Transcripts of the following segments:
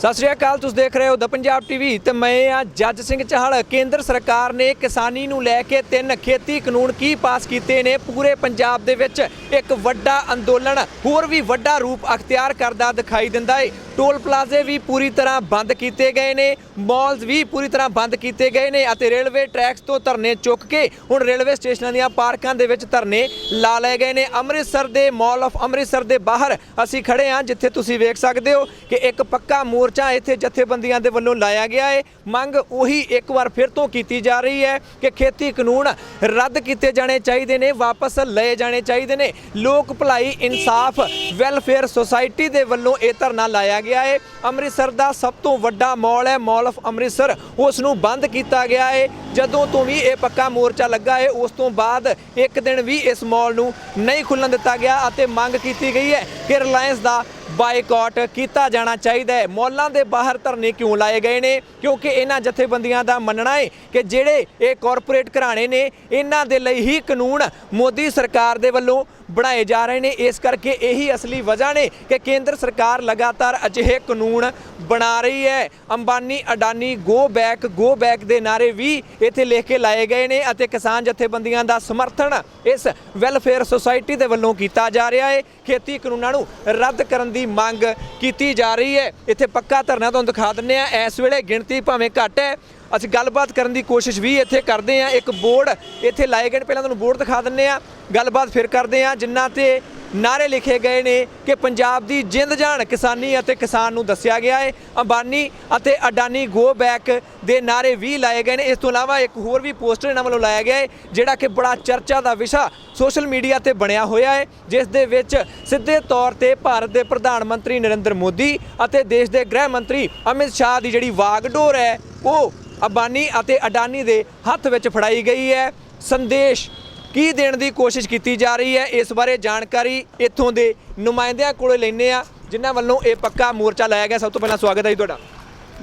सत श्री अकाल, तुसीं देख रहे हो द पंजाब टीवी ते मैं हाँ जज सिंह चाहल। केंद्र सरकार ने किसानी नूं लैके 3 खेती कानून की पास कीते ने। पूरे पंजाब दे विच एक वड्डा अंदोलन होर भी वड्डा रूप अख्तियार करदा दिखाई दिंदा है। टोल प्लाजे भी पूरी तरह बंद किए गए ने, मॉल्स भी पूरी तरह बंद किए गए ने अते रेलवे ट्रैक्स तो धरने चुक के हुण रेलवे स्टेशनां दीआं पार्कां दे विच धरने ला लए गए ने। अमृतसर दे मॉल ऑफ अमृतसर दे बाहर असीं खड़े हाँ, जिथे तुसीं वेख सकदे हो कि एक पक्का मोर्चा इत्थे जथेबंदियां दे वल्लों लाया गया है। मंग उही एक बार फिर तो की जा रही है कि खेती कानून रद्द किए जाने चाहिए ने, वापस लए जाने चाहिए ने। लोक भलाई इंसाफ वैलफेयर सोसाइटी दे वल्लों यह धरना लाया गया है। अमृतसर का सब तो वड्डा मॉल है मॉल ऑफ अमृतसर, उसनूं बंद किया गया है। जदों तो भी ये पक्का मोर्चा लगा है उस तो बाद एक दिन भी इस मॉल नूं नहीं खुल्लन दिता गया अते मंग की गई है कि रिलायंस का बाइकआउट किया जाना चाहिए है। मॉलों के बाहर धरने क्यों लाए गए ने? क्योंकि इन्हां जथेबंदियां का मनना है कि जिहड़े ये कॉरपोरेट घराणे ने इन्हां दे लई ही कानून मोदी सरकार दे वल्लों बनाए जा रहे हैं। इस करके यही असली वजह ने कि केंद्र सरकार लगातार अजिहे कानून बना रही है। अंबानी अडानी गो बैक दे नारे भी इत्थे लिख के लाए गए ने अते किसान जथेबंदियां दा समर्थन इस वैलफेयर सोसाइटी दे वल्लों कीता जा रहा है। खेती कानूनां नूं रद्द करन दी मंग की जा रही है। इत्थे पक्का धरना तुहानूं दिखा दिंदे आ। इस वेले गिणती भावें घट है, ਅਸੀਂ ਗੱਲਬਾਤ ਕਰਨ ਦੀ ਕੋਸ਼ਿਸ਼ ਵੀ ਇੱਥੇ ਕਰਦੇ ਆ। ਇੱਕ ਬੋਰਡ ਇੱਥੇ ਲਾਏ ਗਏ ਨੇ, ਪਹਿਲਾਂ ਤੁਹਾਨੂੰ ਬੋਰਡ ਦਿਖਾ ਦਿੰਨੇ ਆ, ਗੱਲਬਾਤ ਫਿਰ ਕਰਦੇ ਆ ਜਿਨ੍ਹਾਂ ਤੇ ਨਾਰੇ ਲਿਖੇ ਗਏ ਨੇ ਕਿ ਪੰਜਾਬ ਦੀ ਜਿੰਦ ਜਾਨ ਕਿਸਾਨੀ ਅਤੇ ਕਿਸਾਨ ਨੂੰ ਦੱਸਿਆ ਗਿਆ ਹੈ। ਅੰਬਾਨੀ ਅਤੇ ਅਡਾਨੀ ਗੋ ਬੈਕ ਦੇ ਨਾਰੇ ਵੀ ਲਾਏ ਗਏ ਨੇ। ਇਸ ਤੋਂ ਇਲਾਵਾ ਇੱਕ ਹੋਰ ਵੀ ਪੋਸਟਰ ਇਹਨਾਂ ਵੱਲੋਂ ਲਾਇਆ ਗਿਆ ਹੈ ਜਿਹੜਾ ਕਿ ਬੜਾ ਚਰਚਾ ਦਾ ਵਿਸ਼ਾ ਸੋਸ਼ਲ ਮੀਡੀਆ ਤੇ ਬਣਿਆ ਹੋਇਆ ਹੈ, ਜਿਸ ਦੇ ਵਿੱਚ ਸਿੱਧੇ ਤੌਰ ਤੇ ਭਾਰਤ ਦੇ ਪ੍ਰਧਾਨ ਮੰਤਰੀ ਨਰਿੰਦਰ ਮੋਦੀ ਅਤੇ ਦੇਸ਼ ਦੇ ਗ੍ਰਹਿ ਮੰਤਰੀ ਅਮਿਤ ਸ਼ਾਹ ਦੀ ਜਿਹੜੀ ਵਾਗਡੋਰ ਹੈ ਉਹ अंबानी ਅਤੇ अडानी ਦੇ ਹੱਥ ਵਿੱਚ ਫੜਾਈ ਗਈ ਹੈ। ਸੰਦੇਸ਼ ਕੀ ਦੇਣ ਦੀ ਕੋਸ਼ਿਸ਼ ਕੀਤੀ ਜਾ ਰਹੀ ਹੈ, ਇਸ ਬਾਰੇ ਜਾਣਕਾਰੀ ਇੱਥੋਂ ਦੇ ਨੁਮਾਇੰਦਿਆਂ ਕੋਲੋਂ ਲੈਂਦੇ ਆ ਜਿਨ੍ਹਾਂ ਵੱਲੋਂ ਇਹ ਪੱਕਾ ਮੋਰਚਾ ਲਾਇਆ ਗਿਆ। ਸਭ ਤੋਂ ਪਹਿਲਾਂ ਸਵਾਗਤ ਹੈ ਜੀ ਤੁਹਾਡਾ।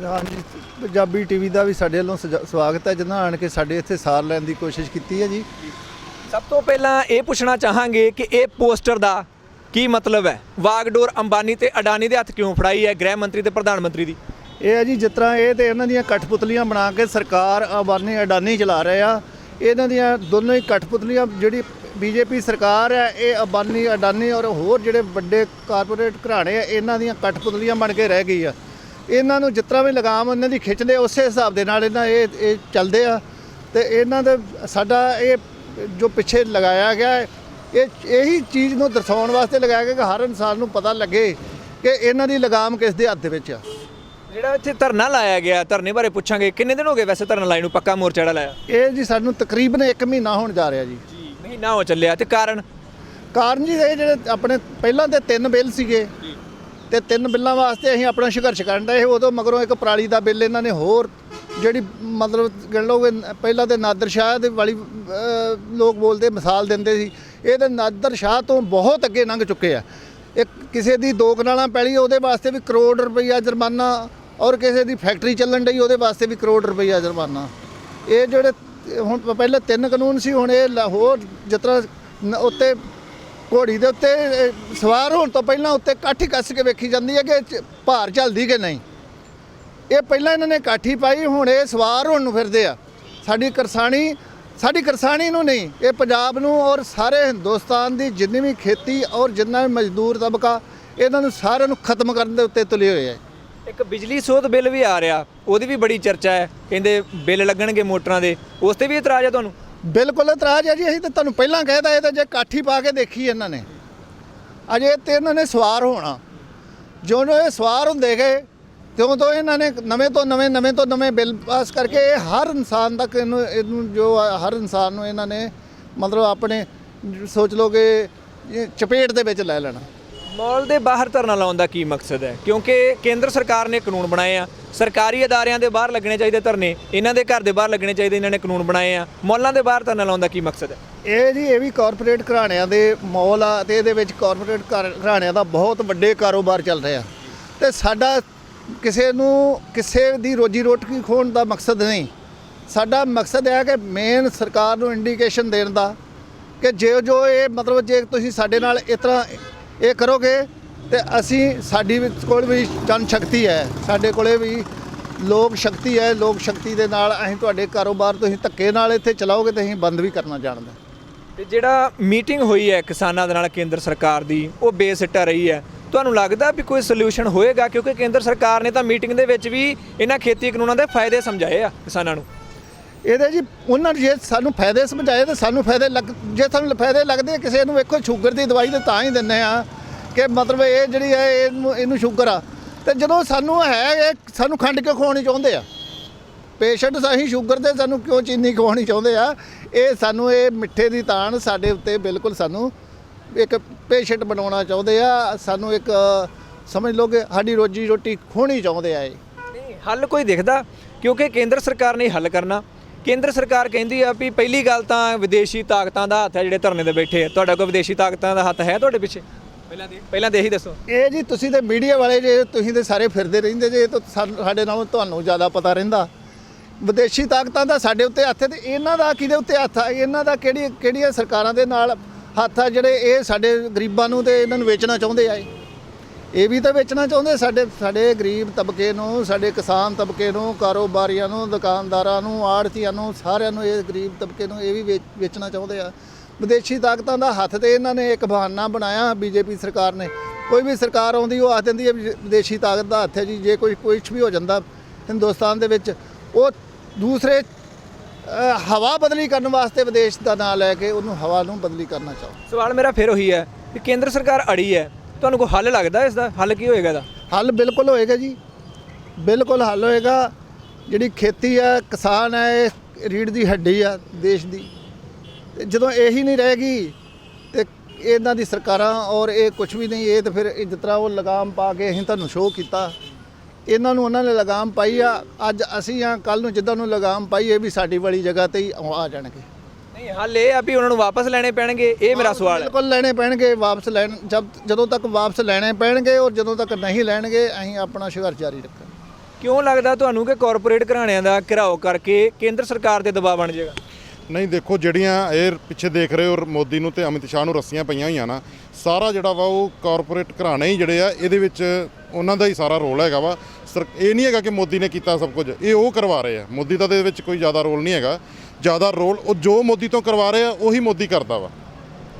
ਹਾਂਜੀ, ਪੰਜਾਬੀ ਟੀਵੀ ਦਾ ਵੀ ਸਾਡੇ ਵੱਲੋਂ ਸਵਾਗਤ ਹੈ ਜਿਨ੍ਹਾਂ ਆਣ ਕੇ ਸਾਡੇ ਇੱਥੇ ਸਾਰ ਲੈਣ ਦੀ ਕੋਸ਼ਿਸ਼ ਕੀਤੀ ਹੈ ਜੀ। ਸਭ ਤੋਂ ਪਹਿਲਾਂ ਇਹ ਪੁੱਛਣਾ ਚਾਹਾਂਗੇ ਕਿ ਇਹ ਪੋਸਟਰ ਦਾ ਕੀ ਮਤਲਬ ਹੈ? ਵਾਗਡੋਰ ਅੰਬਾਨੀ ਤੇ ਅਡਾਨੀ ਦੇ ਹੱਥ ਕਿਉਂ ਫੜਾਈ ਹੈ ਗ੍ਰਹਿ ਮੰਤਰੀ ਤੇ ਪ੍ਰਧਾਨ ਮੰਤਰੀ ਦੀ? ਇਹ ਹੈ ਜੀ ਜਿਸ ਤਰ੍ਹਾਂ ਇਹ ਤੇ ਇਹਨਾਂ ਦੀਆਂ ਕਠਪੁਤਲੀਆਂ ਬਣਾ ਕੇ ਸਰਕਾਰ ਅੰਬਾਨੀ ਅਡਾਨੀ ਚਲਾ ਰਹੇ ਆ। ਇਹਨਾਂ ਦੀਆਂ ਦੋਨੋਂ ਹੀ ਕਠਪੁਤਲੀਆਂ ਜਿਹੜੀ ਬੀਜੇਪੀ ਸਰਕਾਰ ਹੈ ਇਹ ਅੰਬਾਨੀ ਅਡਾਨੀ ਔਰ ਹੋਰ ਜਿਹੜੇ ਵੱਡੇ ਕਾਰਪੋਰੇਟ ਘਰਾਣੇ ਆ ਇਹਨਾਂ ਦੀਆਂ ਕਠਪੁਤਲੀਆਂ ਬਣ ਕੇ ਰਹਿ ਗਈ ਆ। ਇਹਨਾਂ ਨੂੰ ਜਿਸ ਤਰ੍ਹਾਂ ਵੀ ਲਗਾਮ ਇਹਨਾਂ ਦੀ ਖਿੱਚਦੇ ਉਸੇ ਹਿਸਾਬ ਦੇ ਨਾਲ ਇਹਨਾਂ ਇਹ ਚੱਲਦੇ ਆ। ਤੇ ਇਹਨਾਂ ਦੇ ਸਾਡਾ ਇਹ ਜੋ ਪਿੱਛੇ ਲਗਾਇਆ ਗਿਆ ਇਹੀ ਚੀਜ਼ ਨੂੰ ਦਰਸਾਉਣ ਵਾਸਤੇ ਲਗਾਇਆ ਗਿਆ ਕਿ ਹਰ ਇਨਸਾਨ ਨੂੰ ਪਤਾ ਲੱਗੇ ਕਿ ਇਹਨਾਂ ਦੀ ਲਗਾਮ ਕਿਸ ਦੇ ਹੱਥ ਦੇ ਵਿੱਚ ਆ। ਜਿਹੜਾ ਇੱਥੇ ਧਰਨਾ ਲਾਇਆ ਗਿਆ, ਧਰਨੇ ਬਾਰੇ ਪੁੱਛਾਂਗੇ। ਕਿੰਨੇ ਦਿਨ ਹੋ ਗਏ ਵੈਸੇ ਧਰਨਾ ਲਾਏ ਨੂੰ, ਪੱਕਾ ਮੋਰਚਾ ਜਿਹੜਾ ਲਾਇਆ? ਇਹ ਜੀ ਸਾਨੂੰ ਤਕਰੀਬਨ 1 ਮਹੀਨਾ ਹੋਣ ਜਾ ਰਿਹਾ ਜੀ। ਮਹੀਨਾ ਹੋ ਚੱਲਿਆ। ਤੇ ਕਾਰਨ ਜੀ ਇਹ ਜਿਹੜੇ ਆਪਣੇ ਪਹਿਲਾਂ ਤੇ 3 ਬਿੱਲ ਸੀਗੇ ਤੇ 3 ਬਿੱਲਾਂ ਵਾਸਤੇ ਅਸੀਂ ਆਪਣਾ ਸੰਘਰਸ਼ ਕਰਨ ਡਏ। ਉਦੋਂ ਮਗਰੋਂ ਇੱਕ ਪਰਾਲੀ ਦਾ ਬਿੱਲ ਇਹਨਾਂ ਨੇ ਹੋਰ ਜਿਹੜੀ ਮਤਲਬ ਕਹਿ ਲਓਗੇ ਪਹਿਲਾਂ ਤੇ ਨਾਦਰ ਸ਼ਾਹ ਦੇ ਵਾਲੀ ਲੋਕ ਬੋਲਦੇ ਮਿਸਾਲ ਦਿੰਦੇ ਸੀ, ਇਹ ਤਾਂ ਨਾਦਰ ਸ਼ਾਹ ਤੋਂ ਬਹੁਤ ਅੱਗੇ ਲੰਘ ਚੁੱਕੇ ਆ। ਇੱਕ ਕਿਸੇ ਦੀ 2 ਕਨਾਲਾਂ ਪੈਲੀ ਉਹਦੇ ਵਾਸਤੇ ਵੀ ਕਰੋੜ ਰੁਪਈਆ ਜੁਰਮਾਨਾ ਔਰ ਕਿਸੇ ਦੀ ਫੈਕਟਰੀ ਚੱਲਣ ਡਈ ਉਹਦੇ ਵਾਸਤੇ ਵੀ ਕਰੋੜ ਰੁਪਈਆ ਜੁਰਮਾਨਾ। ਇਹ ਜਿਹੜੇ ਹੁਣ ਪਹਿਲਾਂ 3 ਕਾਨੂੰਨ ਸੀ, ਹੁਣ ਇਹ ਲਾਹੌਰ ਜਿਸ ਤਰ੍ਹਾਂ ਉੱਤੇ ਘੋੜੀ ਦੇ ਉੱਤੇ ਸਵਾਰ ਹੋਣ ਤੋਂ ਪਹਿਲਾਂ ਉੱਤੇ ਕਾਠੀ ਕੱਸ ਕੇ ਵੇਖੀ ਜਾਂਦੀ ਹੈ ਕਿ ਭਾਰ ਚੱਲਦੀ ਕਿ ਨਹੀਂ। ਇਹ ਪਹਿਲਾਂ ਇਹਨਾਂ ਨੇ ਕਾਠੀ ਪਾਈ, ਹੁਣ ਇਹ ਸਵਾਰ ਹੋਣ ਨੂੰ ਫਿਰਦੇ ਆ। ਸਾਡੀ ਕਿਰਸਾਨੀ ਨੂੰ ਨਹੀਂ, ਇਹ ਪੰਜਾਬ ਨੂੰ ਔਰ ਸਾਰੇ ਹਿੰਦੁਸਤਾਨ ਦੀ ਜਿੰਨੀ ਵੀ ਖੇਤੀ ਔਰ ਜਿੰਨਾ ਵੀ ਮਜ਼ਦੂਰ ਤਬਕਾ ਇਹਨਾਂ ਨੂੰ ਸਾਰਿਆਂ ਨੂੰ ਖਤਮ ਕਰਨ ਦੇ ਉੱਤੇ ਤੁਲੇ ਹੋਏ ਆ। ਇੱਕ ਬਿਜਲੀ ਸੋਧ ਬਿੱਲ ਵੀ ਆ ਰਿਹਾ, ਉਹਦੀ ਵੀ ਬੜੀ ਚਰਚਾ ਹੈ, ਕਹਿੰਦੇ ਬਿੱਲ ਲੱਗਣਗੇ ਮੋਟਰਾਂ ਦੇ, ਉਸ ਤੇ ਵੀ ਇਤਰਾਜ਼ ਹੈ ਤੁਹਾਨੂੰ? ਬਿਲਕੁਲ ਇਤਰਾਜ਼ ਹੈ ਜੀ। ਅਸੀਂ ਤਾਂ ਤੁਹਾਨੂੰ ਪਹਿਲਾਂ ਕਹਿਦਾ ਇਹ ਤਾਂ ਜੇ ਕਾਠੀ ਪਾ ਕੇ ਦੇਖੀ ਇਹਨਾਂ ਨੇ ਅਜੇ ਤੇ ਇਹਨਾਂ ਨੇ ਸਵਾਰ ਹੋਣਾ। ਜੋ ਇਹ ਸਵਾਰ ਹੁੰਦੇ ਗਏ ਤਿਉਂ ਤੋਂ ਇਹਨਾਂ ਨੇ ਨਵੇਂ ਤੋਂ ਨਵੇਂ ਬਿੱਲ ਪਾਸ ਕਰਕੇ ਹਰ ਇਨਸਾਨ ਤੱਕ ਇਹਨੂੰ ਜੋ ਹਰ ਇਨਸਾਨ ਨੂੰ ਇਹਨਾਂ ਨੇ ਮਤਲਬ ਆਪਣੇ ਸੋਚ ਲਓ ਕਿ ਚਪੇਟ ਦੇ ਵਿੱਚ ਲੈ ਲੈਣਾ। ਮੌਲ ਦੇ ਬਾਹਰ ਧਰਨਾ ਲਾਉਣ ਦਾ ਕੀ ਮਕਸਦ ਹੈ? ਕਿਉਂਕਿ ਕੇਂਦਰ ਸਰਕਾਰ ਨੇ ਕਾਨੂੰਨ ਬਣਾਏ ਆ, ਸਰਕਾਰੀ ਅਦਾਰਿਆਂ ਦੇ ਬਾਹਰ ਲੱਗਣੇ ਚਾਹੀਦੇ ਧਰਨੇ, ਇਹਨਾਂ ਦੇ ਘਰ ਦੇ ਬਾਹਰ ਲੱਗਣੇ ਚਾਹੀਦੇ, ਇਹਨਾਂ ਨੇ ਕਾਨੂੰਨ ਬਣਾਏ ਆ। ਮੌਲਾਂ ਦੇ ਬਾਹਰ ਧਰਨਾ ਲਾਉਣ ਦਾ ਕੀ ਮਕਸਦ ਹੈ? ਇਹ ਜੀ ਇਹ ਵੀ ਕਾਰਪੋਰੇਟ ਘਰਾਣਿਆਂ ਦੇ ਮੌਲ ਆ ਤੇ ਇਹਦੇ ਵਿੱਚ ਕਾਰਪੋਰੇਟ ਘਰਾਣਿਆਂ ਦਾ ਬਹੁਤ ਵੱਡੇ ਕਾਰੋਬਾਰ ਚੱਲ ਰਿਹਾ ਤੇ ਸਾਡਾ ਕਿਸੇ ਨੂੰ ਕਿਸੇ ਦੀ ਰੋਜੀ ਰੋਟੀ ਖੋਣ ਦਾ ਮਕਸਦ ਨਹੀਂ। ਸਾਡਾ ਮਕਸਦ ਹੈ ਕਿ ਮੇਨ ਸਰਕਾਰ ਨੂੰ ਇੰਡੀਕੇਸ਼ਨ ਦੇਣ ਦਾ ਕਿ ਜੋ ਇਹ ਮਤਲਬ ਜੇ ਤੁਸੀਂ ਸਾਡੇ ਨਾਲ ਇਸ ਤਰ੍ਹਾਂ ਇਹ ਕਰੋਗੇ ਤੇ ਅਸੀਂ ਸਾਡੀ ਕੋਲ ਵੀ ਜਨ ਸ਼ਕਤੀ ਹੈ, ਸਾਡੇ ਕੋਲੇ ਵੀ ਲੋਕ ਸ਼ਕਤੀ ਹੈ। ਲੋਕ ਸ਼ਕਤੀ ਦੇ ਨਾਲ ਅਸੀਂ ਤੁਹਾਡੇ ਕਾਰੋਬਾਰ ਤੁਸੀਂ ਧੱਕੇ ਨਾਲ ਇੱਥੇ ਚਲਾਓਗੇ ਤੇ ਅਸੀਂ ਬੰਦ ਵੀ ਕਰਨਾ ਜਾਣਦਾ। ਤੇ ਜਿਹੜਾ ਮੀਟਿੰਗ ਹੋਈ ਹੈ ਕਿਸਾਨਾਂ ਦੇ ਨਾਲ ਕੇਂਦਰ ਸਰਕਾਰ ਦੀ, ਉਹ ਬੇਸਿੱਟਾ ਰਹੀ ਹੈ। ਤੁਹਾਨੂੰ ਲੱਗਦਾ ਵੀ ਕੋਈ ਸੋਲੂਸ਼ਨ ਹੋਏਗਾ? ਕਿਉਂਕਿ ਕੇਂਦਰ ਸਰਕਾਰ ਨੇ ਤਾਂ ਮੀਟਿੰਗ ਦੇ ਵਿੱਚ ਵੀ ਇਹਨਾਂ ਖੇਤੀ ਕਾਨੂੰਨਾਂ ਦੇ ਫਾਇਦੇ ਸਮਝਾਏ ਆ ਕਿਸਾਨਾਂ ਨੂੰ। ਇਹਦੇ ਜੀ ਉਹਨਾਂ ਨੇ ਜੇ ਸਾਨੂੰ ਫਾਇਦੇ ਸਮਝਾਏ ਤਾਂ ਸਾਨੂੰ ਫਾਇਦੇ ਜੇ ਸਾਨੂੰ ਫਾਇਦੇ ਲੱਗਦੇ ਕਿਸੇ ਨੂੰ, ਵੇਖੋ ਸ਼ੂਗਰ ਦੀ ਦਵਾਈ ਤਾਂ ਤਾਂ ਹੀ ਦਿੰਦੇ ਆ ਕਿ ਮਤਲਬ ਇਹ ਜਿਹੜੀ ਹੈ ਇਹਨੂੰ ਸ਼ੂਗਰ ਆ, ਤੇ ਜਦੋਂ ਸਾਨੂੰ ਹੈ ਇਹ ਸਾਨੂੰ ਖੰਡ ਕਿਉਂ ਖਵਾਉਣੀ ਚਾਹੁੰਦੇ ਆ ਪੇਸ਼ੈਂਟ? ਅਸੀਂ ਸ਼ੂਗਰ ਤੇ ਸਾਨੂੰ ਕਿਉਂ ਚੀਨੀ ਖਵਾਉਣੀ ਚਾਹੁੰਦੇ ਆ? ਇਹ ਸਾਨੂੰ ਇਹ ਮਿੱਠੇ ਦੀ ਤਾਣ ਸਾਡੇ ਉੱਤੇ ਬਿਲਕੁਲ ਸਾਨੂੰ ਇੱਕ ਪੇਸ਼ੈਂਟ ਬਣਾਉਣਾ ਚਾਹੁੰਦੇ ਆ। ਸਾਨੂੰ ਇੱਕ ਸਮਝ ਲਓ ਕਿ ਸਾਡੀ ਰੋਜੀ ਰੋਟੀ ਖੋਹਣੀ ਚਾਹੁੰਦੇ ਆ। ਇਹ ਨਹੀਂ ਹੱਲ ਕੋਈ ਦਿਖਦਾ? ਕਿਉਂਕਿ ਕੇਂਦਰ ਸਰਕਾਰ ਨੇ ਹੱਲ ਕਰਨਾ। ਕੇਂਦਰ ਸਰਕਾਰ ਕਹਿੰਦੀ ਆ ਵੀ ਪਹਿਲੀ ਗੱਲ ਤਾਂ ਵਿਦੇਸ਼ੀ ਤਾਕਤਾਂ ਦਾ ਹੱਥ ਹੈ ਜਿਹੜੇ ਧਰਨੇ ਤੇ ਬੈਠੇ ਆ। ਤੁਹਾਡਾ ਕੋਈ ਵਿਦੇਸ਼ੀ ਤਾਕਤਾਂ ਦਾ ਹੱਥ ਹੈ ਤੁਹਾਡੇ ਪਿੱਛੇ? ਪਹਿਲਾਂ ਤੇ ਇਹੀ ਦੱਸੋ। ਇਹ ਜੀ ਤੁਸੀਂ ਤੇ ਮੀਡੀਆ ਵਾਲੇ ਜੇ ਤੁਸੀਂ ਤੇ ਸਾਰੇ ਫਿਰਦੇ ਰਹਿੰਦੇ ਜੇ, ਤਾਂ ਸਾਡੇ ਨਾਲੋਂ ਤੁਹਾਨੂੰ ਜ਼ਿਆਦਾ ਪਤਾ ਰਹਿੰਦਾ। ਵਿਦੇਸ਼ੀ ਤਾਕਤਾਂ ਦਾ ਸਾਡੇ ਉੱਤੇ ਹੱਥ ਹੈ ਤੇ ਇਹਨਾਂ ਦਾ ਕਿਹਦੇ ਉੱਤੇ ਹੱਥ ਆ? ਇਹਨਾਂ ਦਾ ਕਿਹੜੀਆਂ ਸਰਕਾਰਾਂ ਦੇ ਨਾਲ ਹੱਥ ਆ ਜਿਹੜੇ ਇਹ ਸਾਡੇ ਗਰੀਬਾਂ ਨੂੰ ਤੇ ਇਹਨਾਂ ਨੂੰ ਵੇਚਣਾ ਚਾਹੁੰਦੇ ਆ? ਇਹ ਵੀ ਤਾਂ ਵੇਚਣਾ ਚਾਹੁੰਦੇ ਸਾਡੇ ਗਰੀਬ ਤਬਕੇ ਨੂੰ, ਸਾਡੇ ਕਿਸਾਨ ਤਬਕੇ ਨੂੰ, ਕਾਰੋਬਾਰੀਆਂ ਨੂੰ, ਦੁਕਾਨਦਾਰਾਂ ਨੂੰ, ਆੜ੍ਹਤੀਆਂ ਨੂੰ, ਸਾਰਿਆਂ ਨੂੰ, ਇਹ ਗਰੀਬ ਤਬਕੇ ਨੂੰ ਇਹ ਵੀ ਵੇਚਣਾ ਚਾਹੁੰਦੇ ਆ। ਵਿਦੇਸ਼ੀ ਤਾਕਤਾਂ ਦਾ ਹੱਥ ਤੇ ਇਹਨਾਂ ਨੇ ਇੱਕ ਬਹਾਨਾ ਬਣਾਇਆ। ਬੀਜੇਪੀ ਸਰਕਾਰ ਨੇ, ਕੋਈ ਵੀ ਸਰਕਾਰ ਆਉਂਦੀ ਉਹ ਆਖ ਦਿੰਦੀ ਹੈ ਵਿਦੇਸ਼ੀ ਤਾਕਤ ਦਾ ਹੱਥ ਹੈ ਜੀ। ਜੇ ਕੁਛ ਵੀ ਹੋ ਜਾਂਦਾ ਹਿੰਦੁਸਤਾਨ ਦੇ ਵਿੱਚ, ਉਹ ਦੂਸਰੇ ਹਵਾ ਬਦਲੀ ਕਰਨ ਵਾਸਤੇ ਵਿਦੇਸ਼ ਦਾ ਨਾਂ ਲੈ ਕੇ ਉਹਨੂੰ ਹਵਾ ਨੂੰ ਬਦਲੀ ਕਰਨਾ ਚਾਹੋ। ਸਵਾਲ ਮੇਰਾ ਫਿਰ ਉਹੀ ਹੈ ਕਿ ਕੇਂਦਰ ਸਰਕਾਰ ਅੜੀ ਹੈ, ਤੁਹਾਨੂੰ ਕੋਈ ਹੱਲ ਲੱਗਦਾ ਇਸ ਦਾ? ਹੱਲ ਕੀ ਹੋਏਗਾ ਇਹਦਾ? ਹੱਲ ਬਿਲਕੁਲ ਹੋਏਗਾ ਜੀ, ਬਿਲਕੁਲ ਹੱਲ ਹੋਏਗਾ। ਜਿਹੜੀ ਖੇਤੀ ਹੈ, ਕਿਸਾਨ ਹੈ, ਇਹ ਰੀੜ੍ਹ ਦੀ ਹੱਡੀ ਆ ਦੇਸ਼ ਦੀ। ਜਦੋਂ ਇਹੀ ਨਹੀਂ ਰਹੇਗੀ ਤੇ ਇਹਨਾਂ ਦੀ ਸਰਕਾਰਾਂ ਔਰ ਇਹ ਕੁਝ ਵੀ ਨਹੀਂ। ਇਹ ਤਾਂ ਫਿਰ ਜਿਸ ਤਰ੍ਹਾਂ ਉਹ ਲਗਾਮ ਪਾ ਕੇ ਅਸੀਂ ਤੁਹਾਨੂੰ ਸ਼ੋਅ ਕੀਤਾ, ਇਹਨਾਂ ਨੂੰ ਉਹਨਾਂ ਨੇ ਲਗਾਮ ਪਾਈ ਆ। ਅੱਜ ਅਸੀਂ ਆ, ਕੱਲ ਨੂੰ ਜਿੱਦਾਂ ਨੂੰ ਲਗਾਮ ਪਾਈ ਇਹ ਵੀ ਸਾਡੀ ਵਾਲੀ ਜਗ੍ਹਾ ਤੇ ਹੀ ਆ ਜਾਣਗੇ। ਨਹੀਂ ਹੱਲ ਇਹ ਆ ਵੀ ਉਹਨਾਂ ਨੂੰ ਵਾਪਸ ਲੈਣੇ ਪੈਣਗੇ। ਇਹ ਮੇਰਾ ਸਵਾਲ ਹੈ। ਬਿਲਕੁਲ ਲੈਣੇ ਪੈਣਗੇ ਵਾਪਸ ਲੈਣ। ਜਦੋਂ ਤੱਕ ਵਾਪਸ ਲੈਣੇ ਪੈਣਗੇ ਔਰ ਜਦੋਂ ਤੱਕ ਨਹੀਂ ਲੈਣਗੇ ਅਸੀਂ ਆਪਣਾ ਸੰਘਰਸ਼ ਜਾਰੀ ਰੱਖਾਂਗੇ। ਕਿਉਂ ਲੱਗਦਾ ਤੁਹਾਨੂੰ ਕਿ ਕਾਰਪੋਰੇਟ ਘਰਾਣਿਆਂ ਦਾ ਘਿਰਾਓ ਕਰਕੇ ਕੇਂਦਰ ਸਰਕਾਰ ਤੇ ਦਬਾਅ ਬਣ ਜਾਏਗਾ? ਨਹੀਂ ਦੇਖੋ, ਜਿਹੜੀਆਂ ਇਹ ਪਿੱਛੇ ਦੇਖ ਰਹੇ ਹੋ ਮੋਦੀ ਨੂੰ ਤੇ ਅਮਿਤ ਸ਼ਾਹ ਨੂੰ ਰੱਸੀਆਂ ਪਈਆਂ ਹੋਈਆਂ ਨਾ, ਸਾਰਾ ਜਿਹੜਾ ਵਾ ਉਹ ਕਾਰਪੋਰੇਟ ਘਰਾਣੇ ਹੀ ਜਿਹੜੇ ਆ ਇਹਦੇ ਵਿੱਚ ਉਹਨਾਂ ਦਾ ਹੀ ਸਾਰਾ ਰੋਲ ਹੈਗਾ ਵਾ। ਇਹ ਨਹੀਂ ਹੈਗਾ ਕਿ ਮੋਦੀ ਨੇ ਕੀਤਾ ਸਭ ਕੁਝ, ਇਹ ਉਹ ਕਰਵਾ ਰਹੇ ਆ। ਮੋਦੀ ਦਾ ਦੇ ਵਿੱਚ ਕੋਈ ਜ਼ਿਆਦਾ ਰੋਲ ਨਹੀਂ ਹੈਗਾ। ਜ਼ਿਆਦਾ ਰੋਲ ਉਹ ਜੋ ਮੋਦੀ ਤੋਂ ਕਰਵਾ ਰਹੇ ਆ ਉਹੀ ਮੋਦੀ ਕਰਦਾ ਵਾ।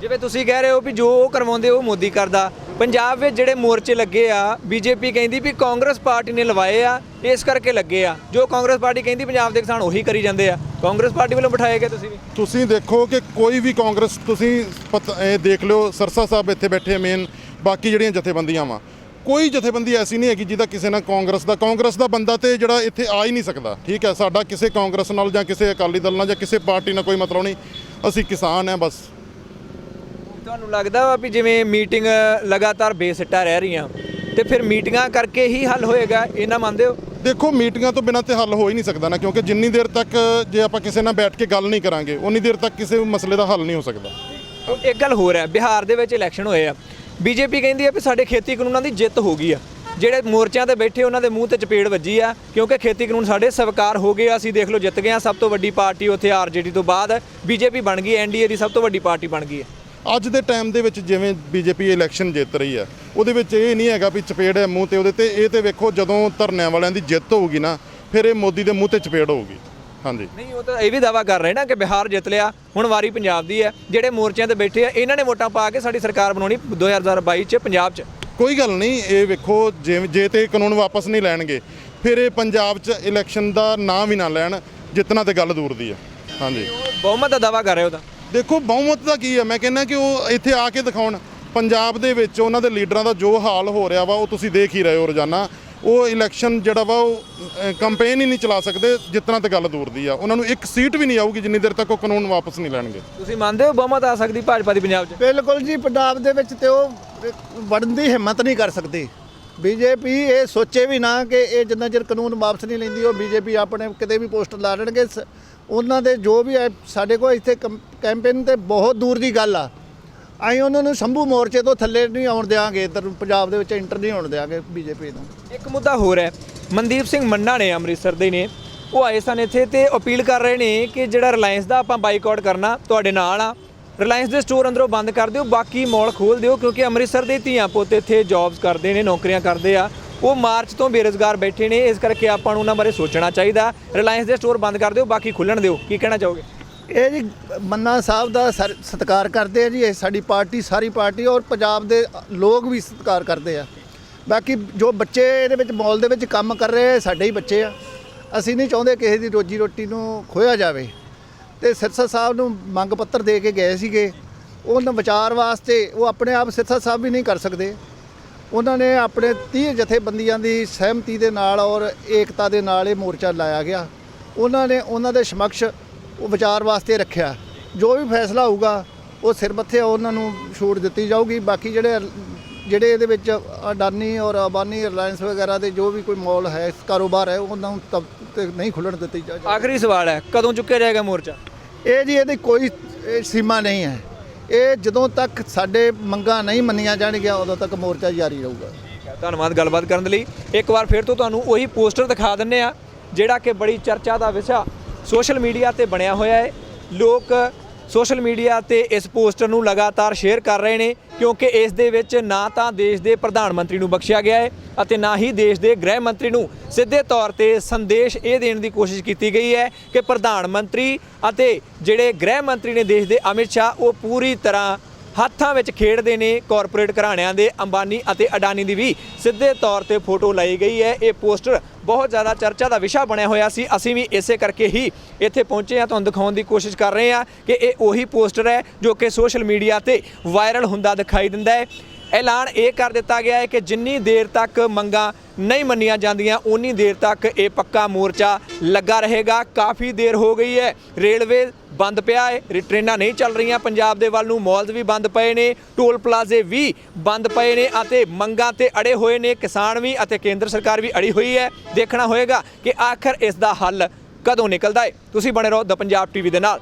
ਜਿਵੇਂ ਤੁਸੀਂ ਕਹਿ ਰਹੇ ਹੋ ਵੀ ਜੋ ਉਹ ਕਰਵਾਉਂਦੇ ਉਹ ਮੋਦੀ ਕਰਦਾ। ਪੰਜਾਬ ਵਿੱਚ ਜਿਹੜੇ ਮੋਰਚੇ ਲੱਗੇ ਆ, ਬੀਜੇਪੀ ਕਹਿੰਦੀ ਵੀ ਕਾਂਗਰਸ ਪਾਰਟੀ ਨੇ ਲਵਾਏ ਆ, ਇਸ ਕਰਕੇ ਲੱਗੇ ਆ। ਜੋ ਕਾਂਗਰਸ ਪਾਰਟੀ ਕਹਿੰਦੀ ਪੰਜਾਬ ਦੇ ਕਿਸਾਨ ਉਹੀ ਕਰੀ ਜਾਂਦੇ ਆ। ਕਾਂਗਰਸ ਪਾਰਟੀ ਵੱਲੋਂ ਬਿਠਾਏ ਗਏ ਤੁਸੀਂ ਵੀ। ਤੁਸੀਂ ਦੇਖੋ ਕਿ ਕੋਈ ਵੀ ਕਾਂਗਰਸ, ਤੁਸੀਂ ਇਹ ਦੇਖ ਲਿਓ ਸਰਸਾ ਸਾਹਿਬ ਇੱਥੇ ਬੈਠੇ ਮੇਨ, ਬਾਕੀ ਜਿਹੜੀਆਂ ਜਥੇਬੰਦੀਆਂ ਵਾ, ਕੋਈ ਜਥੇਬੰਦੀ ਐਸੀ ਨਹੀਂ ਹੈਗੀ ਜਿਹਦਾ ਕਿਸੇ ਨਾਲ ਕਾਂਗਰਸ ਦਾ ਬੰਦਾ ਤੇ ਜਿਹੜਾ ਇੱਥੇ ਆ ਹੀ ਨਹੀਂ ਸਕਦਾ। ਠੀਕ ਹੈ, ਸਾਡਾ ਕਿਸੇ ਕਾਂਗਰਸ ਨਾਲ ਜਾਂ ਕਿਸੇ ਅਕਾਲੀ ਦਲ ਨਾਲ ਜਾਂ ਕਿਸੇ ਪਾਰਟੀ ਨਾਲ ਕੋਈ ਮਤਲਬ ਨਹੀਂ। ਅਸੀਂ ਕਿਸਾਨ ਆ ਬਸ। ਤੁਹਾਨੂੰ ਲੱਗਦਾ ਵਾ ਵੀ ਜਿਵੇਂ ਮੀਟਿੰਗ ਲਗਾਤਾਰ ਬੇਸਿੱਟਾ ਰਹਿ ਰਹੀਆਂ ਤੇ ਫਿਰ ਮੀਟਿੰਗਾਂ ਕਰਕੇ ਹੀ ਹੱਲ ਹੋਏਗਾ, ਇਹਨਾਂ ਮੰਨਦੇ ਹੋ? ਦੇਖੋ, ਮੀਟਿੰਗਾਂ ਤੋਂ ਬਿਨਾਂ ਤੇ ਹੱਲ ਹੋ ਹੀ ਨਹੀਂ ਸਕਦਾ ਨਾ, ਕਿਉਂਕਿ ਜਿੰਨੀ ਦੇਰ ਤੱਕ ਜੇ ਆਪਾਂ ਕਿਸੇ ਨਾਲ ਬੈਠ ਕੇ ਗੱਲ ਨਹੀਂ ਕਰਾਂਗੇ ਉਨੀ ਦੇਰ ਤੱਕ ਕਿਸੇ ਮਸਲੇ ਦਾ ਹੱਲ ਨਹੀਂ ਹੋ ਸਕਦਾ। ਇੱਕ ਗੱਲ ਹੋਰ ਹੈ, ਬਿਹਾਰ ਦੇ ਵਿੱਚ ਇਲੈਕਸ਼ਨ ਹੋਏ ਆ। ਬੀਜੇਪੀ ਕਹਿੰਦੀ ਆ ਵੀ ਸਾਡੇ ਖੇਤੀ ਕਾਨੂੰਨਾਂ ਦੀ ਜਿੱਤ ਹੋ ਗਈ ਆ। ਜਿਹੜੇ ਮੋਰਚਿਆਂ ਤੇ ਬੈਠੇ ਉਹਨਾਂ ਦੇ ਮੂੰਹ ਤੇ ਚਪੇੜ ਵੱਜੀ ਆ, ਕਿਉਂਕਿ ਖੇਤੀ ਕਾਨੂੰਨ ਸਾਡੇ ਸਵੀਕਾਰ ਹੋ ਗਏ ਆ। ਅਸੀਂ ਦੇਖ ਲਓ ਜਿੱਤ ਗਏ ਆ। ਸਭ ਤੋਂ ਵੱਡੀ ਪਾਰਟੀ ਉੱਥੇ ਆਰਜੇਡੀ ਤੋਂ ਬਾਅਦ ਬੀਜੇਪੀ ਬਣ ਗਈ, ਐਨਡੀਏ ਦੀ ਸਭ ਤੋਂ ਵੱਡੀ ਪਾਰਟੀ ਬਣ ਗਈ ਹੈ। ਅੱਜ ਦੇ ਟਾਈਮ ਦੇ ਵਿੱਚ ਜਿਵੇਂ ਬੀਜੇਪੀ ਇਲੈਕਸ਼ਨ ਜਿੱਤ ਰਹੀ ਹੈ, ਉਹਦੇ ਵਿੱਚ ਇਹ ਨਹੀਂ ਹੈਗਾ ਵੀ ਚਪੇੜ ਹੈ ਮੂੰਹ ਤੇ ਉਹਦੇ ਤੇ। ਇਹ ਤੇ ਵੇਖੋ ਜਦੋਂ ਧਰਨਿਆਂ ਵਾਲਿਆਂ ਦੀ ਜਿੱਤ ਹੋਊਗੀ ਨਾ, ਫਿਰ ਇਹ ਮੋਦੀ ਦੇ ਮੂੰਹ ਤੇ ਚਪੇੜ ਹੋਊਗੀ। ਹਾਂਜੀ, ਨਹੀਂ ਉਹ ਤਾਂ ਇਹ ਵੀ ਦਾਵਾ ਕਰ ਰਹੇ ਨਾ ਕਿ ਬਿਹਾਰ ਜਿੱਤ ਲਿਆ, ਹੁਣ ਵਾਰੀ ਪੰਜਾਬ ਦੀ ਹੈ। ਜਿਹੜੇ ਮੋਰਚਿਆਂ ਤੇ ਬੈਠੇ ਆ ਇਹਨਾਂ ਨੇ ਵੋਟਾਂ ਪਾ ਕੇ ਸਾਡੀ ਸਰਕਾਰ ਬਣਾਉਣੀ 2022 ਚ ਪੰਜਾਬ 'ਚ। ਕੋਈ ਗੱਲ ਨਹੀਂ, ਇਹ ਵੇਖੋ ਜੇ ਤੇ ਕਾਨੂੰਨ ਵਾਪਸ ਨਹੀਂ ਲੈਣਗੇ ਫਿਰ ਇਹ ਪੰਜਾਬ 'ਚ ਇਲੈਕਸ਼ਨ ਦਾ ਨਾਂ ਵੀ ਨਾ ਲੈਣ, ਜਿੱਤਣਾ ਤੇ ਗੱਲ ਦੂਰ ਦੀ ਹੈ। ਹਾਂਜੀ, ਬਹੁਮਤ ਦਾ ਦਾਵਾ ਕਰ ਰਹੇ ਹੋ ਤਾਂ? ਦੇਖੋ, ਬਹੁਮਤ ਦਾ ਕੀ ਹੈ, ਮੈਂ ਕਹਿੰਦਾ ਕਿ ਉਹ ਇੱਥੇ ਆ ਕੇ ਦਿਖਾਉਣ। ਪੰਜਾਬ ਦੇ ਵਿੱਚ ਉਹਨਾਂ ਦੇ ਲੀਡਰਾਂ ਦਾ ਜੋ ਹਾਲ ਹੋ ਰਿਹਾ ਵਾ ਉਹ ਤੁਸੀਂ ਦੇਖ ਹੀ ਰਹੇ ਹੋ ਰੋਜ਼ਾਨਾ। ਉਹ ਇਲੈਕਸ਼ਨ ਜਿਹੜਾ ਵਾ ਉਹ ਕੰਪੇਨ ਹੀ ਨਹੀਂ ਚਲਾ ਸਕਦੇ, ਜਿੱਤਣਾ ਤੇ ਗੱਲ ਦੂਰ ਦੀ ਆ। ਉਹਨਾਂ ਨੂੰ ਇੱਕ ਸੀਟ ਵੀ ਨਹੀਂ ਆਊਗੀ ਜਿੰਨੀ ਦੇਰ ਤੱਕ ਉਹ ਕਾਨੂੰਨ ਵਾਪਸ ਨਹੀਂ ਲੈਣਗੇ। ਤੁਸੀਂ ਮੰਨਦੇ ਹੋ ਬਹੁਮਤ ਆ ਸਕਦੀ ਭਾਜਪਾ ਦੀ ਪੰਜਾਬ 'ਚ? ਬਿਲਕੁਲ ਜੀ, ਪੰਜਾਬ ਦੇ ਵਿੱਚ ਤੇ ਉਹ ਵੜਨ ਦੀ ਹਿੰਮਤ ਨਹੀਂ ਕਰ ਸਕਦੀ। ਬੀਜੇਪੀ ਇਹ ਸੋਚੇ ਵੀ ਨਾ ਕਿ ਇਹ ਜਿੰਨਾ ਚਿਰ ਕਾਨੂੰਨ ਵਾਪਸ ਨਹੀਂ ਲੈਂਦੀ ਉਹ ਬੀਜੇਪੀ ਆਪਣੇ ਕਿਤੇ ਵੀ ਪੋਸਟਰ ਲਾ ਲੈਣਗੇ। ਉਹਨਾਂ ਦੇ ਜੋ ਵੀ ਹੈ ਸਾਡੇ ਕੋਲ ਇੱਥੇ ਕੈਂਪੇਨ ਤੇ ਬਹੁਤ ਦੂਰ ਦੀ ਗੱਲ ਆ। ਅਸੀਂ ਉਹਨਾਂ ਨੂੰ ਸ਼ੰਭੂ ਮੋਰਚੇ ਤੋਂ ਥੱਲੇ ਨਹੀਂ ਆਉਣ ਦਿਆਂਗੇ, ਇੱਧਰ ਪੰਜਾਬ ਦੇ ਵਿੱਚ ਇੰਟਰ ਨਹੀਂ ਹੋਣ ਦਿਆਂਗੇ ਬੀਜੇਪੀ ਨੂੰ। ਇੱਕ ਮੁੱਦਾ ਹੋਰ ਹੈ, ਮਨਦੀਪ ਸਿੰਘ ਮੰਨਾ ਨੇ ਅੰਮ੍ਰਿਤਸਰ ਦੇ ਨੇ, ਉਹ ਆਏ ਸਨ ਇੱਥੇ ਤੇ ਅਪੀਲ ਕਰ ਰਹੇ ਨੇ ਕਿ ਜਿਹੜਾ ਰਿਲਾਇੰਸ ਦਾ ਆਪਾਂ ਬਾਈਕਾਟ ਕਰਨਾ, ਤੁਹਾਡੇ ਨਾਲ ਆ। ਰਿਲਾਇੰਸ ਦੇ ਸਟੋਰ ਅੰਦਰੋਂ ਬੰਦ ਕਰ ਦਿਓ, ਬਾਕੀ ਮਾਲ ਖੋਲ੍ਹ ਦਿਓ, ਕਿਉਂਕਿ ਅੰਮ੍ਰਿਤਸਰ ਦੇ ਧੀਆਂ ਪੁੱਤ ਇੱਥੇ ਜੌਬਸ ਕਰਦੇ ਨੇ, ਨੌਕਰੀਆਂ ਕਰਦੇ ਆ, ਉਹ ਮਾਰਚ ਤੋਂ ਬੇਰੁਜ਼ਗਾਰ ਬੈਠੇ ਨੇ। ਇਸ ਕਰਕੇ ਆਪਾਂ ਨੂੰ ਉਹਨਾਂ ਬਾਰੇ ਸੋਚਣਾ ਚਾਹੀਦਾ। ਰਿਲਾਇੰਸ ਦੇ ਸਟੋਰ ਬੰਦ ਕਰ ਦਿਓ, ਬਾਕੀ ਖੁੱਲ੍ਹਣ ਦਿਓ। ਕੀ ਕਹਿਣਾ ਚਾਹੋਗੇ? ਇਹ ਜੀ ਮੰਨਾ ਸਾਹਿਬ ਦਾ ਸਤਿਕਾਰ ਕਰਦੇ ਆ ਜੀ, ਇਹ ਸਾਡੀ ਪਾਰਟੀ, ਸਾਰੀ ਪਾਰਟੀ ਔਰ ਪੰਜਾਬ ਦੇ ਲੋਕ ਵੀ ਸਤਿਕਾਰ ਕਰਦੇ ਆ। ਬਾਕੀ ਜੋ ਬੱਚੇ ਇਹਦੇ ਵਿੱਚ ਮਾਲ ਦੇ ਵਿੱਚ ਕੰਮ ਕਰ ਰਹੇ ਸਾਡੇ ਹੀ ਬੱਚੇ ਆ, ਅਸੀਂ ਨਹੀਂ ਚਾਹੁੰਦੇ ਕਿਸੇ ਦੀ ਰੋਜੀ ਰੋਟੀ ਨੂੰ ਖੋਇਆ ਜਾਵੇ। ਤੇ ਸਿਰਸਾ ਸਾਹਿਬ ਨੂੰ ਮੰਗ ਪੱਤਰ ਦੇ ਕੇ ਗਏ ਸੀਗੇ, ਉਹਨਾਂ ਵਿਚਾਰ ਵਾਸਤੇ ਉਹ ਆਪਣੇ ਆਪ ਸਿਰਸਾ ਸਾਹਿਬ ਵੀ ਨਹੀਂ ਕਰ ਸਕਦੇ। ਉਹਨਾਂ ਨੇ ਆਪਣੇ 30 ਜਥੇਬੰਦੀਆਂ ਦੀ ਸਹਿਮਤੀ ਦੇ ਨਾਲ ਔਰ ਏਕਤਾ ਦੇ ਨਾਲ ਇਹ ਮੋਰਚਾ ਲਾਇਆ ਗਿਆ। ਉਹਨਾਂ ਨੇ ਉਹਨਾਂ ਦੇ ਸਮਕਸ਼ ਉਹ ਵਿਚਾਰ ਵਾਸਤੇ ਰੱਖਿਆ। ਜੋ ਵੀ ਫੈਸਲਾ ਹੋਊਗਾ ਉਹ ਸਿਰ ਮੱਥੇ ਉਹਨਾਂ ਨੂੰ ਛੂਟ ਦਿੱਤੀ ਜਾਊਗੀ। ਬਾਕੀ ਜਿਹੜੇ ਇਹਦੇ ਵਿੱਚ ਅਡਾਨੀ ਔਰ ਅਬਾਨੀ ਰਿਲਾਇੰਸ ਵਗੈਰਾ ਦੇ ਜੋ ਵੀ ਕੋਈ ਮਾਲ ਹੈ, ਕਾਰੋਬਾਰ ਹੈ, ਉਹਨਾਂ ਨੂੰ ਤਬ ਤੱਕ ਨਹੀਂ ਖੁੱਲ੍ਹਣ ਦਿੱਤੀ ਜਾਏਗੀ। ਆਖਰੀ ਸਵਾਲ ਹੈ, ਕਦੋਂ ਚੁੱਕਿਆ ਜਾਏਗਾ ਮੋਰਚਾ? ਇਹ ਜੀ ਇਹਦੀ ਕੋਈ ਸੀਮਾ ਨਹੀਂ ਹੈ। ਇਹ ਜਦੋਂ ਤੱਕ ਸਾਡੇ ਮੰਗਾਂ ਨਹੀਂ ਮੰਨੀਆਂ ਜਾਣਗੀਆਂ ਉਦੋਂ ਤੱਕ ਮੋਰਚਾ ਜਾਰੀ ਰਹੂਗਾ। ਧੰਨਵਾਦ ਗੱਲਬਾਤ ਕਰਨ ਦੇ ਲਈ। ਇੱਕ ਵਾਰ ਫਿਰ ਤੋਂ ਤੁਹਾਨੂੰ ਉਹੀ ਪੋਸਟਰ ਦਿਖਾ ਦਿੰਨੇ ਆ ਜਿਹੜਾ ਕਿ ਬੜੀ ਚਰਚਾ ਦਾ ਵਿਸ਼ਾ ਸੋਸ਼ਲ ਮੀਡੀਆ ਤੇ ਬਣਿਆ ਹੋਇਆ ਹੈ। ਲੋਕ ਸੋਸ਼ਲ ਮੀਡੀਆ ਤੇ ਇਸ ਪੋਸਟਰ ਨੂੰ ਲਗਾਤਾਰ ਸ਼ੇਅਰ ਕਰ ਰਹੇ ਨੇ, ਕਿਉਂਕਿ ਇਸ ਦੇ ਵਿੱਚ ਨਾ ਤਾਂ ਦੇਸ਼ ਦੇ ਪ੍ਰਧਾਨ ਮੰਤਰੀ ਨੂੰ ਬਖਸ਼ਿਆ ਗਿਆ ਹੈ ਅਤੇ ਨਾ ਹੀ ਦੇਸ਼ ਦੇ ਗ੍ਰਹਿ ਮੰਤਰੀ ਨੂੰ ਸਿੱਧੇ ਤੌਰ ਤੇ ਸੰਦੇਸ਼ ਇਹ ਦੇਣ ਦੀ ਕੋਸ਼ਿਸ਼ ਕੀਤੀ ਗਈ ਹੈ ਕਿ ਪ੍ਰਧਾਨ ਮੰਤਰੀ ਅਤੇ ਜਿਹੜੇ ਗ੍ਰਹਿ ਮੰਤਰੀ ਨੇ ਦੇਸ਼ ਦੇ ਅਮਿਤ ਸ਼ਾਹ, ਉਹ ਪੂਰੀ ਤਰ੍ਹਾਂ ਹੱਥਾਂ ਵਿੱਚ ਖੇਡਦੇ ਨੇ ਕਾਰਪੋਰੇਟ ਘਰਾਣਿਆਂ ਦੇ। ਅੰਬਾਨੀ ਅਤੇ ਅਡਾਨੀ ਦੀ ਵੀ ਸਿੱਧੇ ਤੌਰ ਤੇ ਫੋਟੋ ਲਾਈ ਗਈ ਹੈ। ਇਹ ਪੋਸਟਰ ਬਹੁਤ ਜ਼ਿਆਦਾ ਚਰਚਾ ਦਾ ਵਿਸ਼ਾ ਬਣਿਆ ਹੋਇਆ ਸੀ। ਅਸੀਂ ਵੀ ਇਸੇ ਕਰਕੇ ਹੀ ਇੱਥੇ ਪਹੁੰਚੇ ਹਾਂ, ਤੁਹਾਨੂੰ ਦਿਖਾਉਣ ਦੀ ਕੋਸ਼ਿਸ਼ ਕਰ ਰਹੇ ਹਾਂ ਕਿ ਇਹ ਉਹੀ ਪੋਸਟਰ ਹੈ ਜੋ ਕਿ ਸੋਸ਼ਲ ਮੀਡੀਆ ਤੇ ਵਾਇਰਲ ਹੁੰਦਾ ਦਿਖਾਈ ਦਿੰਦਾ ਹੈ। ਐਲਾਨ ਇਹ ਕਰ ਦਿੱਤਾ ਗਿਆ ਹੈ ਕਿ ਜਿੰਨੀ ਦੇਰ ਤੱਕ ਮੰਗਾਂ ਨਹੀਂ ਮੰਨੀਆਂ ਜਾਂਦੀਆਂ ਉਨੀ ਦੇਰ ਤੱਕ ਇਹ ਪੱਕਾ ਮੋਰਚਾ ਲੱਗਾ ਰਹੇਗਾ। ਕਾਫੀ ਦੇਰ ਹੋ ਗਈ ਹੈ, ਰੇਲਵੇ ਬੰਦ ਪਿਆ ਹੈ, ਟ੍ਰੇਨਾਂ ਨਹੀਂ ਚੱਲ ਰਹੀਆਂ ਪੰਜਾਬ ਦੇ ਵੱਲ ਨੂੰ, ਮਾਲਸ ਵੀ ਬੰਦ ਪਏ ਨੇ, ਟੋਲ ਪਲਾਜ਼ੇ ਵੀ ਬੰਦ ਪਏ ਨੇ ਅਤੇ ਮੰਗਾਂ ਤੇ ਅੜੇ ਹੋਏ ਨੇ ਕਿਸਾਨ ਵੀ ਅਤੇ ਕੇਂਦਰ ਸਰਕਾਰ ਵੀ ਅੜੀ ਹੋਈ ਹੈ। ਦੇਖਣਾ ਹੋਏਗਾ ਕਿ ਆਖਰ ਇਸ ਦਾ ਹੱਲ ਕਦੋਂ ਨਿਕਲਦਾ ਹੈ। ਤੁਸੀਂ ਬਣੇ ਰਹੋ ਦ ਪੰਜਾਬ ਟੀਵੀ ਦੇ ਨਾਲ।